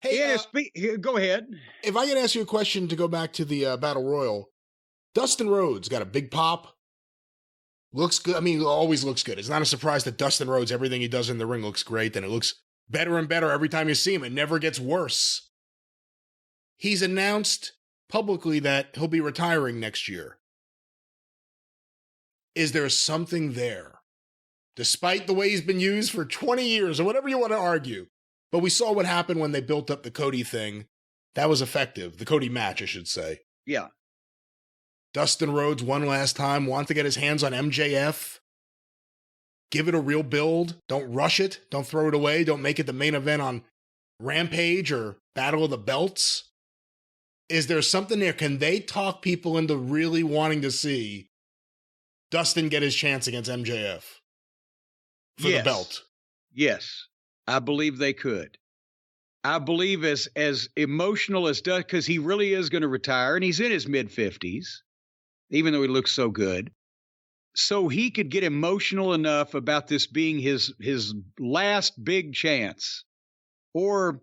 Hey, Go ahead. if I could ask you a question to go back to the Battle Royal, Dustin Rhodes got a big pop. Looks good. I mean, always looks good. It's not a surprise that Dustin Rhodes, everything he does in the ring looks great, and it looks better and better every time you see him. It never gets worse. He's announced publicly that he'll be retiring next year. Is there something there? Despite the way he's been used for 20 years, or whatever you want to argue. But we saw what happened when they built up the Cody thing. That was effective. The Cody match, I should say. Yeah. Dustin Rhodes, one last time, wants to get his hands on MJF. Give it a real build. Don't rush it. Don't throw it away. Don't make it the main event on Rampage or Battle of the Belts. Is there something there? Can they talk people into really wanting to see Dustin get his chance against MJF for the belt? Yes, I believe they could. I believe as emotional as Dustin, because he really is going to retire, and he's in his mid-50s, even though he looks so good. So he could get emotional enough about this being his last big chance. Or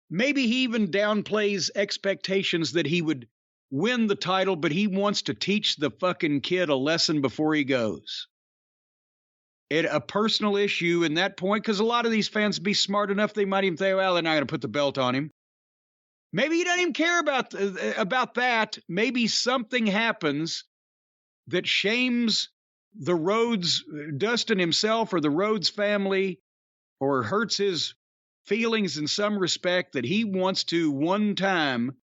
maybe he even downplays expectations that he would win the title, but he wants to teach the fucking kid a lesson before he goes. A personal issue in that point, because a lot of these fans be smart enough, they might even say, well, they're not going to put the belt on him. Maybe he doesn't even care about that. Maybe something happens that shames the Rhodes, Dustin himself or the Rhodes family, or hurts his feelings in some respect, that he wants to one time,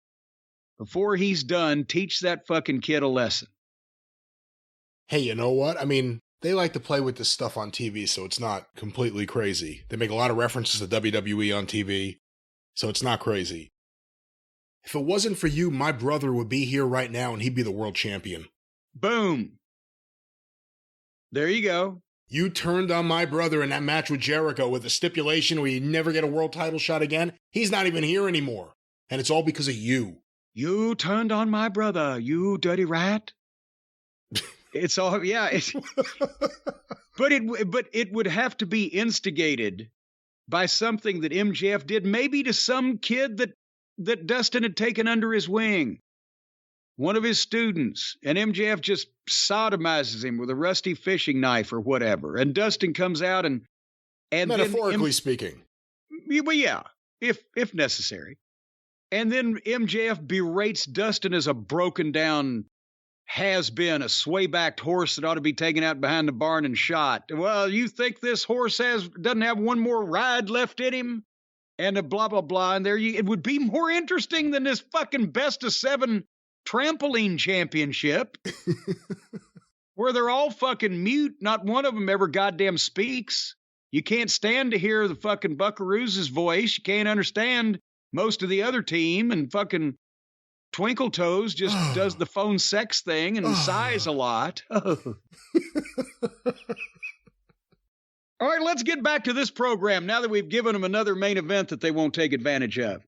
before he's done, teach that fucking kid a lesson. Hey, you know what? I mean, they like to play with this stuff on TV, so it's not completely crazy. They make a lot of references to WWE on TV, so it's not crazy. If it wasn't for you, my brother would be here right now and he'd be the world champion. Boom. There you go. You turned on my brother in that match with Jericho with a stipulation where he'd never get a world title shot again. He's not even here anymore. And it's all because of you. You turned on my brother, you dirty rat. It's all, yeah. But it would have to be instigated by something that MJF did, maybe to some kid that Dustin had taken under his wing. One of his students, and MJF just sodomizes him with a rusty fishing knife or whatever. And Dustin comes out and metaphorically speaking. Well, yeah, if necessary. And then MJF berates Dustin as a broken down has-been, a sway-backed horse that ought to be taken out behind the barn and shot. Well, you think this horse doesn't have one more ride left in him? And a blah, blah, blah. And it would be more interesting than this fucking best-of-7 trampoline championship where they're all fucking mute. Not one of them ever goddamn speaks. You can't stand to hear the fucking Buckaroos' voice. You can't understand most of the other team, and fucking Twinkle Toes just does the phone sex thing and sighs a lot. All right, let's get back to this program now that we've given them another main event that they won't take advantage of.